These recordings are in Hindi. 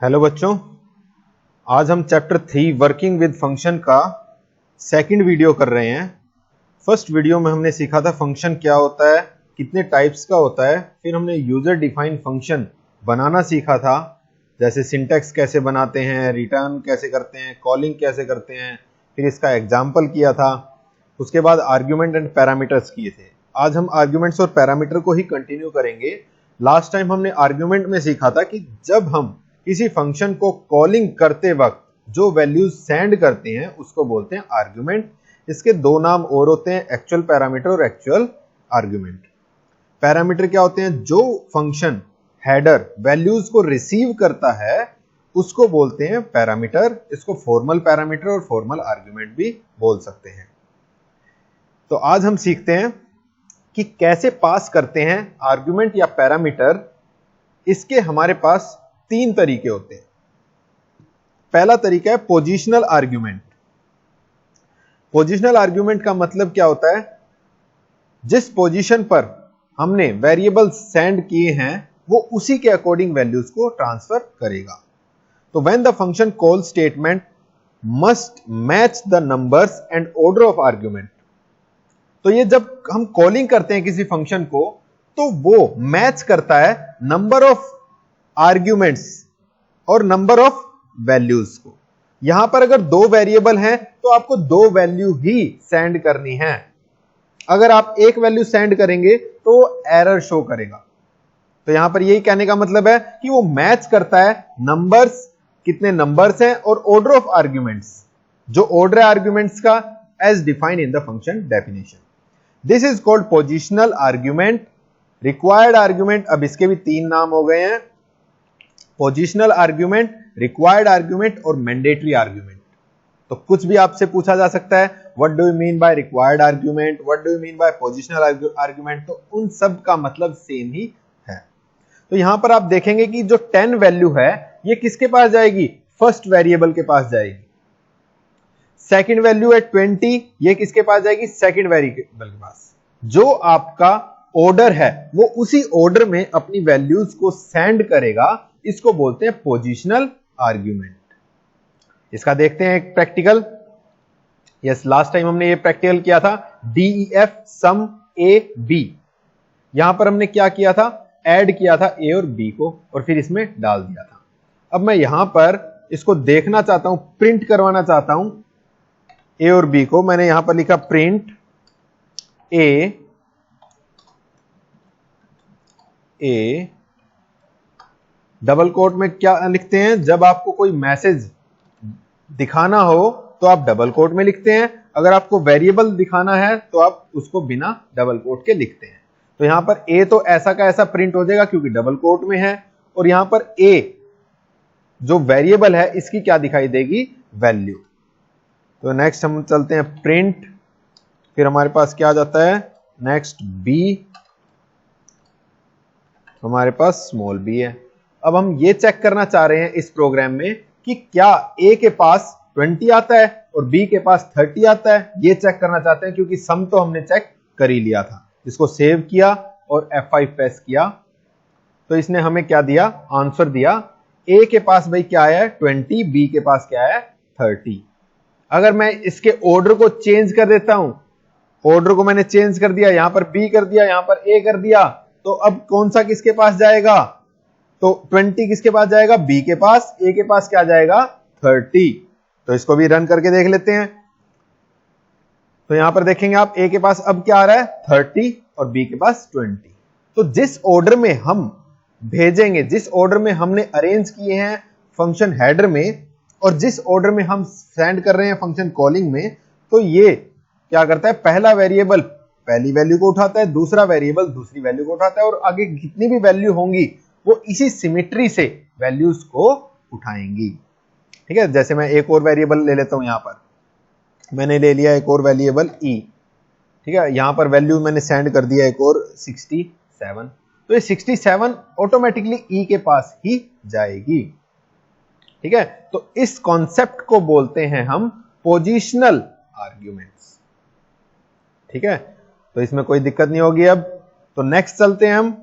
हेलो बच्चों, आज हम चैप्टर 3 वर्किंग विद फंक्शन का सेकंड वीडियो कर रहे हैं। फर्स्ट वीडियो में हमने सीखा था फंक्शन क्या होता है, कितने टाइप्स का होता है। फिर हमने यूजर डिफाइंड फंक्शन बनाना सीखा था, जैसे सिंटैक्स कैसे बनाते हैं, रिटर्न कैसे करते हैं, कॉलिंग कैसे करते हैं। फिर इसका एग्जाम्पल किया था। उसके बाद आर्ग्यूमेंट एंड पैरामीटर्स किए थे। आज हम आर्ग्यूमेंट्स और पैरामीटर को ही कंटिन्यू करेंगे। लास्ट टाइम हमने आर्ग्यूमेंट में सीखा था कि जब हम किसी फंक्शन को कॉलिंग करते वक्त जो वैल्यूज सेंड करते हैं उसको बोलते हैं आर्ग्यूमेंट। इसके दो नाम और होते हैं, एक्चुअल पैरामीटर और एक्चुअल आर्ग्यूमेंट। पैरामीटर क्या होते हैं? जो फंक्शन हेडर वैल्यूज को रिसीव करता है उसको बोलते हैं पैरामीटर। इसको फॉर्मल पैरामीटर और फॉर्मल आर्ग्यूमेंट भी बोल सकते हैं। तो आज हम सीखते हैं कि कैसे पास करते हैं आर्ग्यूमेंट या पैरामीटर। इसके हमारे पास तीन तरीके होते हैं। पहला तरीका है पोजिशनल आर्ग्यूमेंट। पोजिशनल आर्ग्यूमेंट का मतलब क्या होता है? जिस पोजीशन पर हमने वेरिएबल सेंड किए हैं वो उसी के अकॉर्डिंग वैल्यूज को ट्रांसफर करेगा। तो when the function call statement must match the numbers and order of argument. तो ये जब हम कॉलिंग करते हैं किसी फंक्शन को तो वो मैच करता है नंबर ऑफ आर्ग्यूमेंट्स और नंबर ऑफ वैल्यूज को। यहां पर अगर दो वेरिएबल हैं तो आपको दो वैल्यू ही सेंड करनी है। अगर आप एक वैल्यू सेंड करेंगे तो एरर शो करेगा। तो यहां पर यही कहने का मतलब है कि वो मैच करता है नंबर्स, कितने नंबर्स हैं, और ऑर्डर ऑफ आर्ग्यूमेंट्स, जो ऑर्डर है आर्ग्यूमेंट्स का as defined in the function definition. This is called positional argument. Required argument, अब इसके भी तीन नाम हो गए हैं, पोजिशनल आर्ग्यूमेंट, रिक्वायर्ड आर्ग्यूमेंट और मैंडेटरी आर्ग्यूमेंट। तो कुछ भी आपसे पूछा जा सकता है, what do you mean by required argument, what do you mean by positional argument, तो उन सब का मतलब सेम ही है। तो यहां पर आप देखेंगे कि जो 10 वैल्यू है ये किसके पास जाएगी? फर्स्ट वेरिएबल के पास जाएगी। सेकंड वैल्यू है 20, ये किसके पास जाएगी? सेकंड वेरिएबल के पास। जो आपका ऑर्डर है वो उसी ऑर्डर में अपनी वैल्यूज को सेंड करेगा। इसको बोलते हैं पोजिशनल आर्ग्यूमेंट। इसका देखते हैं एक प्रैक्टिकल। यस, लास्ट टाइम हमने ये प्रैक्टिकल किया था, DEF सम A B। यहां पर हमने क्या किया था? ऐड किया था A और B को और फिर इसमें डाल दिया था। अब मैं यहां पर इसको देखना चाहता हूं, प्रिंट करवाना चाहता हूं A और B को। मैंने यहां पर लिखा प्रिंट A डबल कोट में क्या लिखते हैं? जब आपको कोई मैसेज दिखाना हो तो आप डबल कोट में लिखते हैं। अगर आपको वेरिएबल दिखाना है तो आप उसको बिना डबल कोट के लिखते हैं। तो यहां पर A तो ऐसा का ऐसा प्रिंट हो जाएगा क्योंकि डबल कोट में है, और यहां पर A जो वेरिएबल है इसकी क्या दिखाई देगी? वैल्यू। तो नेक्स्ट हम चलते हैं प्रिंट, फिर हमारे पास क्या आ जाता है? नेक्स्ट B, हमारे पास स्मॉल b है। अब हम ये चेक करना चाह रहे हैं इस प्रोग्राम में कि क्या A के पास 20 आता है और B के पास 30 आता है। ये चेक करना चाहते हैं क्योंकि सम तो हमने चेक कर ही लिया था। इसको सेव किया और F5 प्रेस किया तो इसने हमें क्या दिया? आंसर दिया। A के पास भाई क्या है? 20, B के पास क्या है? 30। अगर मैं इसके ऑर्डर को चेंज कर देता हूं, ऑर्डर को मैंने चेंज कर दिया, यहां पर B कर दिया, यहां पर A कर दिया, तो अब कौन सा किसके पास जाएगा? तो 20 किसके पास जाएगा? B के पास। A के पास क्या जाएगा? 30। तो इसको भी रन करके देख लेते हैं। तो यहां पर देखेंगे आप, A के पास अब क्या आ रहा है? 30 और B के पास 20। तो जिस ऑर्डर में हम भेजेंगे, जिस ऑर्डर में हमने अरेंज किए हैं फंक्शन हेडर में और जिस ऑर्डर में हम सेंड कर रहे हैं फंक्शन कॉलिंग में, तो ये क्या करता है? पहला वेरिएबल पहली वैल्यू को उठाता है, दूसरा वेरिएबल दूसरी वैल्यू को उठाता है, और आगे जितनी भी वैल्यू होंगी वो इसी सिमेट्री से वैल्यूज को उठाएंगी। ठीक है, जैसे मैं एक और वेरिएबल ले लेता हूं। यहां पर मैंने ले लिया एक और वेरिएबल E। ठीक है, यहां पर वैल्यू मैंने सेंड कर दिया एक और 67। तो ये 67 ऑटोमेटिकली E के पास ही जाएगी। ठीक है, तो इस कॉन्सेप्ट को बोलते हैं हम पोजिशनल आर्ग्यूमेंट्स। ठीक है, तो इसमें कोई दिक्कत नहीं होगी। अब तो नेक्स्ट चलते हैं हम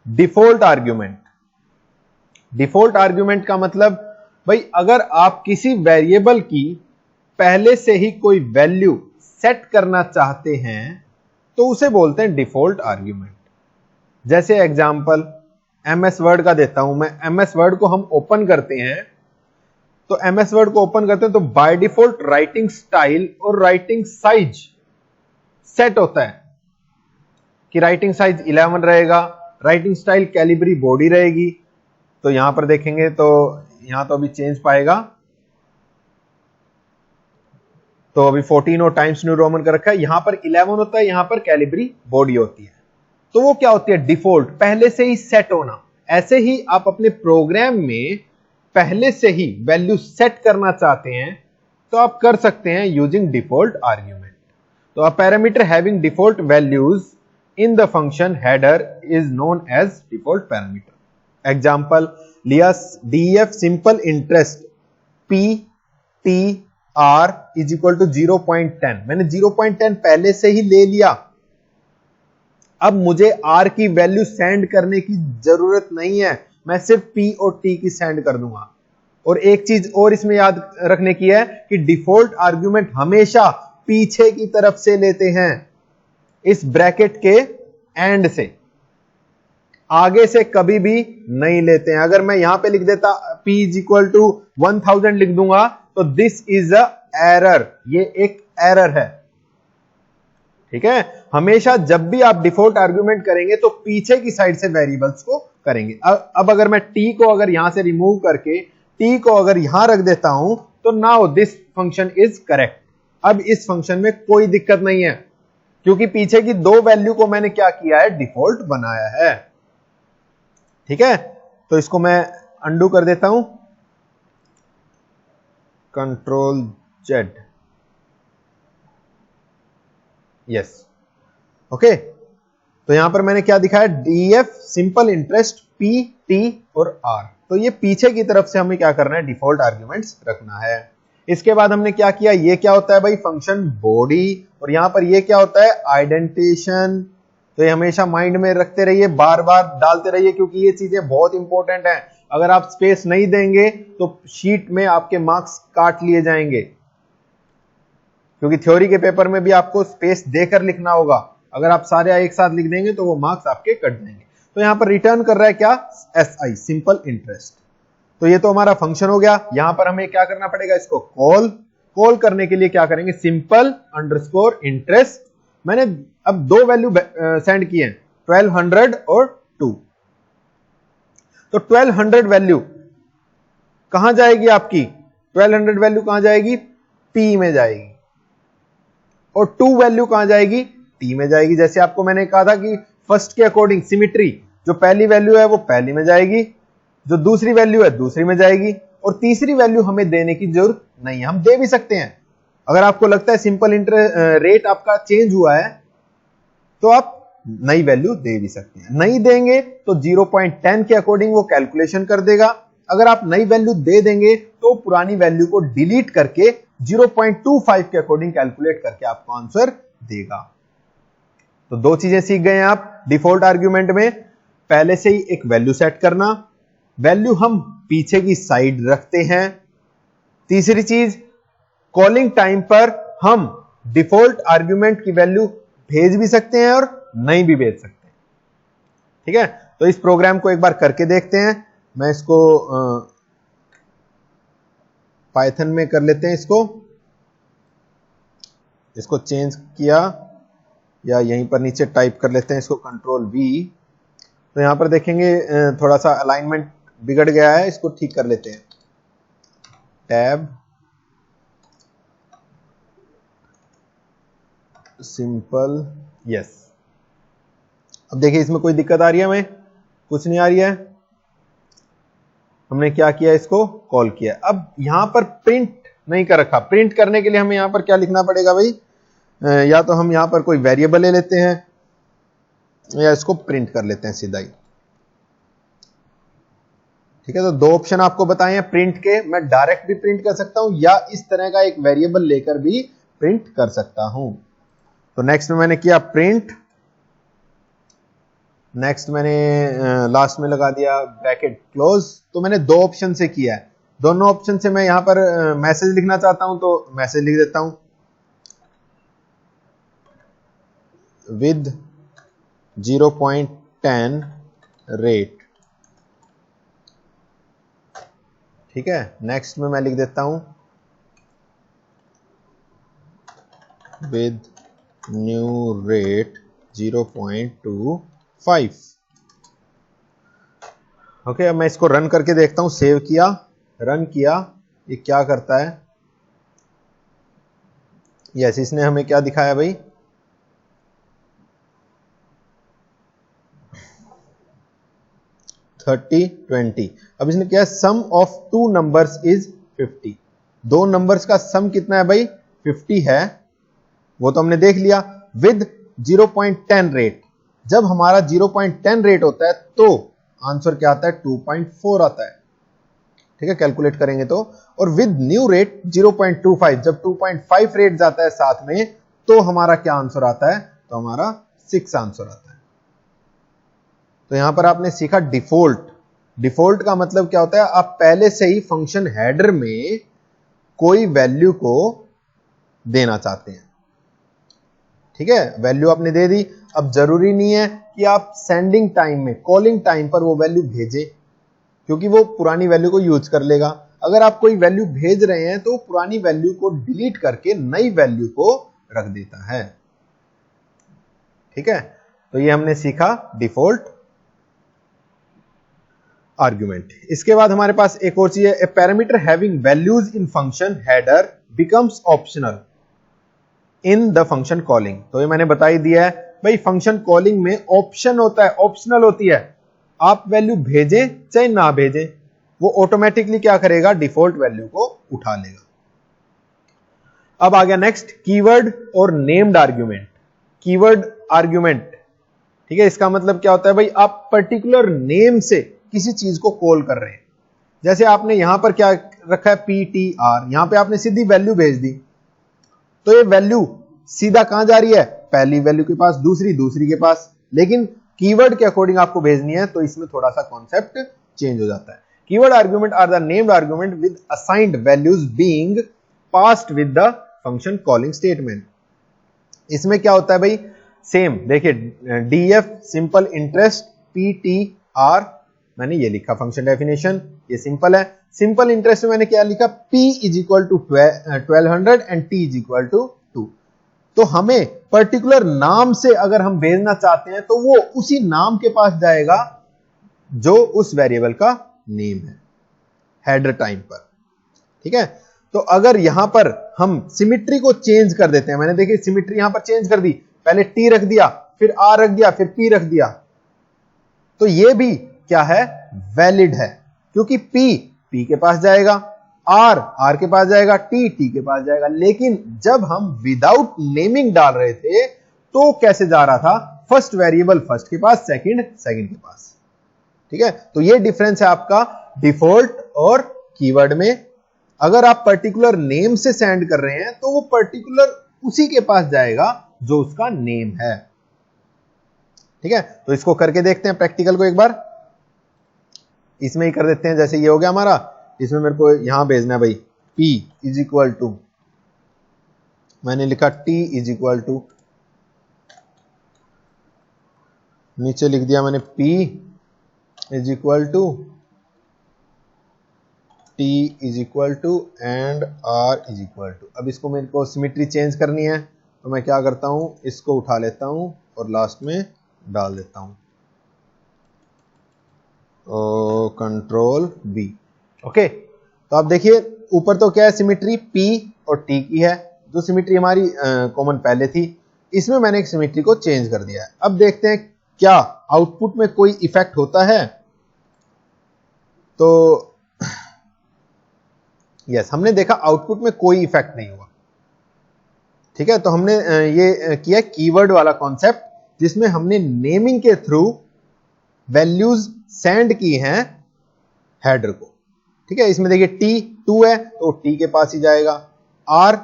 डिफॉल्ट आर्ग्यूमेंट। डिफॉल्ट आर्ग्यूमेंट का मतलब भाई अगर आप किसी वेरिएबल की पहले से ही कोई वैल्यू सेट करना चाहते हैं तो उसे बोलते हैं डिफॉल्ट आर्ग्यूमेंट। जैसे एग्जांपल एमएस वर्ड का देता हूं मैं। एमएस वर्ड को हम ओपन करते हैं, तो एमएस वर्ड को ओपन करते हैं तो बाय डिफॉल्ट राइटिंग स्टाइल और राइटिंग साइज सेट होता है कि राइटिंग साइज 11 रहेगा, राइटिंग स्टाइल कैलिब्री बॉडी रहेगी। तो यहां पर देखेंगे तो यहां तो अभी चेंज पाएगा, तो अभी 14 और टाइम्स न्यू रोमन का रखा है, यहां पर 11 होता है, यहां पर कैलिब्री बॉडी होती है। तो वो क्या होती है? डिफॉल्ट, पहले से ही सेट होना। ऐसे ही आप अपने प्रोग्राम में पहले से ही वैल्यू सेट करना चाहते हैं तो आप कर सकते हैं यूजिंग डिफॉल्ट आर्ग्यूमेंट। तो a parameter having default values in the function header is known as default parameter. Example, लिया def simple interest PTR is equal to 0.10। मैंने 0.10 पहले से ही ले लिया, अब मुझे R की वैल्यू सेंड करने की जरूरत नहीं है, मैं सिर्फ P और T की सेंड कर दूंगा। और एक चीज और इसमें याद रखने की है कि डिफॉल्ट आर्ग्यूमेंट हमेशा पीछे की तरफ से लेते हैं, इस ब्रैकेट के एंड से, आगे से कभी भी नहीं लेते हैं। अगर मैं यहां पे लिख देता P इज इक्वल टू 1000 लिख दूंगा तो दिस इज अ एरर, ये एक एरर है। ठीक है, हमेशा जब भी आप डिफॉल्ट आर्ग्यूमेंट करेंगे तो पीछे की साइड से वेरिएबल्स को करेंगे। अब अगर मैं T को अगर यहां से रिमूव करके T को अगर यहां रख देता हूं तो now this function is correct. अब इस फंक्शन में कोई दिक्कत नहीं है क्योंकि पीछे की दो वैल्यू को मैंने क्या किया है? डिफॉल्ट बनाया है। ठीक है, तो इसको मैं अंडू कर देता हूं, कंट्रोल जेड। Yes, okay. तो यहां पर मैंने क्या दिखाया? DF simple interest P T और आर। तो ये पीछे की तरफ से हमें क्या करना है? डिफॉल्ट आर्ग्यूमेंट्स रखना है। इसके बाद हमने क्या किया? ये क्या होता है भाई? Function body. और यहां पर ये क्या होता है? आइडेंटिटेशन। तो ये हमेशा माइंड में रखते रहिए, बार बार डालते रहिए क्योंकि ये चीजें बहुत इंपॉर्टेंट हैं। अगर आप स्पेस नहीं देंगे तो शीट में आपके मार्क्स काट लिए जाएंगे, क्योंकि थ्योरी के पेपर में भी आपको स्पेस देकर लिखना होगा। अगर आप सारे एक साथ लिख देंगे तो वो मार्क्स आपके कट जाएंगे। तो यहां पर रिटर्न कर रहा है क्या? SI, simple interest. तो ये तो हमारा फंक्शन हो गया। यहां पर हमें क्या करना पड़ेगा? इसको कॉल करने के लिए क्या करेंगे? Simple underscore interest. मैंने अब दो वैल्यू सेंड किए हैं, 1200 और 2। तो 1200 वैल्यू कहां जाएगी आपकी? 1200 वैल्यू कहां जाएगी? P में जाएगी। और 2 वैल्यू कहां जाएगी? T में जाएगी। जैसे आपको मैंने कहा था कि फर्स्ट के अकॉर्डिंग सिमिट्री, जो पहली वैल्यू है वो पहली में जाएगी, जो दूसरी वैल्यू है दूसरी में जाएगी, और तीसरी वैल्यू हमें देने की जरूरत नहीं है। हम दे भी सकते हैं, अगर आपको लगता है सिंपल इंटरेस्ट रेट आपका चेंज हुआ है तो आप नई वैल्यू दे भी सकते हैं। नहीं देंगे तो 0.10 के अकॉर्डिंग वो कैलकुलेशन कर देगा। अगर आप नई वैल्यू दे देंगे तो पुरानी वैल्यू को डिलीट करके 0.25 के अकॉर्डिंग कैलकुलेट करके आपको आंसर देगा। तो दो चीजें सीख गए हैं आप डिफॉल्ट आर्ग्यूमेंट में, पहले से ही एक वैल्यू सेट करना, वैल्यू हम पीछे की साइड रखते हैं। तीसरी चीज, कॉलिंग टाइम पर हम डिफॉल्ट आर्ग्यूमेंट की वैल्यू भेज भी सकते हैं और नहीं भी भेज सकते हैं। ठीक है, तो इस प्रोग्राम को एक बार करके देखते हैं। मैं इसको पाइथन में कर लेते हैं, इसको चेंज किया, या यहीं पर नीचे टाइप कर लेते हैं इसको, कंट्रोल V। तो यहां पर देखेंगे थोड़ा सा अलाइनमेंट बिगड़ गया है, इसको ठीक कर लेते हैं। Tab simple, yes. अब देखिए इसमें कोई दिक्कत आ रही है? हमें कुछ नहीं आ रही है। हमने क्या किया? इसको कॉल किया। अब यहां पर प्रिंट नहीं कर रखा। प्रिंट करने के लिए हमें यहां पर क्या लिखना पड़ेगा भाई? या तो हम यहां पर कोई वेरिएबल ले लेते हैं या इसको प्रिंट कर लेते हैं सीधा ही। ठीक है, तो दो ऑप्शन आपको बताए हैं प्रिंट के। मैं डायरेक्ट भी प्रिंट कर सकता हूं या इस तरह का एक वेरिएबल लेकर भी प्रिंट कर सकता हूं। तो नेक्स्ट में मैंने किया प्रिंट नेक्स्ट मैंने लास्ट में लगा दिया ब्रैकेट क्लोज। तो मैंने दो ऑप्शन से किया है, दोनों ऑप्शन से मैं यहां पर मैसेज लिखना चाहता हूं तो मैसेज लिख देता हूं विद 0.10 रेट। ठीक है, नेक्स्ट में मैं लिख देता हूं विद न्यू रेट 0.25। ओके, अब मैं इसको रन करके देखता हूं। सेव किया, रन किया, ये क्या करता है? यस, इसने हमें क्या दिखाया भाई? $30.20। अब इसने क्या, सम ऑफ टू नंबर्स इज 50। दो नंबर्स का सम कितना है भाई? 50 है, वो तो हमने देख लिया। विद 0.10 रेट, जब हमारा 0.10 रेट होता है तो आंसर क्या आता है? 2.4 आता है। ठीक है, कैलकुलेट करेंगे तो। और विद न्यू रेट 0.25, जब 2.5 रेट जाता है साथ में तो हमारा क्या आंसर आता है? तो हमारा 6 आंसर आता है। तो यहां पर आपने सीखा डिफॉल्ट। डिफॉल्ट का मतलब क्या होता है? आप पहले से ही फंक्शन हेडर में कोई वैल्यू को देना चाहते हैं। ठीक है, वैल्यू आपने दे दी। अब जरूरी नहीं है कि आप सेंडिंग टाइम में, कॉलिंग टाइम पर वो वैल्यू भेजें, क्योंकि वो पुरानी वैल्यू को यूज कर लेगा। अगर आप कोई वैल्यू भेज रहे हैं तो पुरानी वैल्यू को डिलीट करके नई वैल्यू को रख देता है। ठीक है, तो ये हमने सीखा डिफॉल्ट आर्गुमेंट। इसके बाद हमारे पास एक और चीज है, ए parameter having values in function header becomes optional in the function calling. तो ये मैंने बता ही दिया है भाई, फंक्शन कॉलिंग में ऑप्शन होता है, ऑप्शनल होती है। आप वैल्यू भेजें चाहे ना भेजें, वो ऑटोमेटिकली क्या करेगा? डिफॉल्ट वैल्यू को उठा लेगा। अब आ गया नेक्स्ट, कीवर्ड और नेम्ड आर्ग्यूमेंट। कीवर्ड आर्ग्यूमेंट, ठीक है, इसका मतलब क्या होता है भाई? आप पर्टिकुलर नेम से किसी चीज को कॉल कर रहे हैं। जैसे आपने यहां पर क्या रखा है? PTR, यहां पे आपने सीधी वैल्यू भेज दी, तो ये वैल्यू सीधा कहां जा रही है? पहली वैल्यू के पास, दूसरी के पास। लेकिन कीवर्ड के अकॉर्डिंग आपको भेजनी है, तो इसमें थोड़ा सा कॉन्सेप्ट चेंज हो जाता है। Keyword argument are the named argument with assigned values being passed with the function calling statement. इसमें क्या होता है भाई? सेम देखिए, DF सिंपल इंटरेस्ट, PTR मैंने ये लिखा फंक्शन डेफिनेशन, ये सिंपल है। सिंपल इंटरेस्ट में मैंने क्या लिखा? P is equal to 1200 and T is equal to 2। तो हमें पर्टिकुलर नाम से अगर हम भेजना चाहते हैं तो वो उसी नाम के पास जाएगा जो उस वेरिएबल का नेम है हेडर टाइम पर। ठीक है, तो अगर यहां पर हम सिमिट्री को चेंज कर देते हैं, मैंने देखिए सिमिट्री यहां पर चेंज कर दी, पहले T रख दिया, फिर R रख दिया, फिर P रख दिया, तो ये भी क्या है? वैलिड है, क्योंकि P के पास जाएगा, R के पास जाएगा, T के पास जाएगा। लेकिन जब हम विदाउट नेमिंग डाल रहे थे तो कैसे जा रहा था? फर्स्ट वेरिएबल फर्स्ट के पास, सेकंड के पास। ठीक है, तो ये डिफरेंस है आपका डिफॉल्ट और कीवर्ड में। अगर आप पर्टिकुलर नेम से सेंड कर रहे हैं तो वो पर्टिकुलर उसी के पास जाएगा जो उसका नेम है। ठीक है, तो इसको करके देखते हैं प्रैक्टिकल को एक बार। इसमें ही कर देते हैं, जैसे ये हो गया हमारा, इसमें मेरे को यहां भेजना है भाई P इज इक्वल टू, मैंने लिखा T इज इक्वल टू, नीचे लिख दिया मैंने P is equal to T is equal to and R is equal to. अब इसको मेरे को सिमेट्री चेंज करनी है, तो मैं क्या करता हूं? इसको उठा लेता हूं और लास्ट में डाल देता हूं कंट्रोल V। ओके, तो आप देखिए ऊपर तो क्या है? सिमेट्री P और T की है, जो सिमेट्री हमारी कॉमन पहले थी। इसमें मैंने एक सिमेट्री को चेंज कर दिया है। अब देखते हैं क्या आउटपुट में कोई इफेक्ट होता है। तो यस, हमने देखा आउटपुट में कोई इफेक्ट नहीं हुआ। ठीक है, तो हमने ये किया कीवर्ड वाला कॉन्सेप्ट, जिसमें हमने नेमिंग के थ्रू वैल्यूज सेंड की हैं हेडर को। ठीक है, इसमें देखिए T 2 है तो T के पास ही जाएगा, R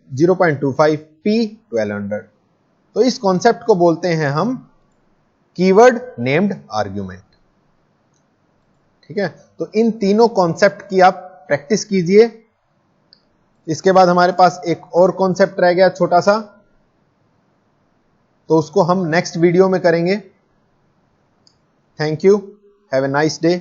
0.25, P 1200। तो इस कॉन्सेप्ट को बोलते हैं हम कीवर्ड नेम्ड आर्ग्यूमेंट। ठीक है, तो इन तीनों कॉन्सेप्ट की आप प्रैक्टिस कीजिए। इसके बाद हमारे पास एक और कॉन्सेप्ट रह गया छोटा सा, तो उसको हम नेक्स्ट वीडियो में करेंगे। Thank you, have a nice day.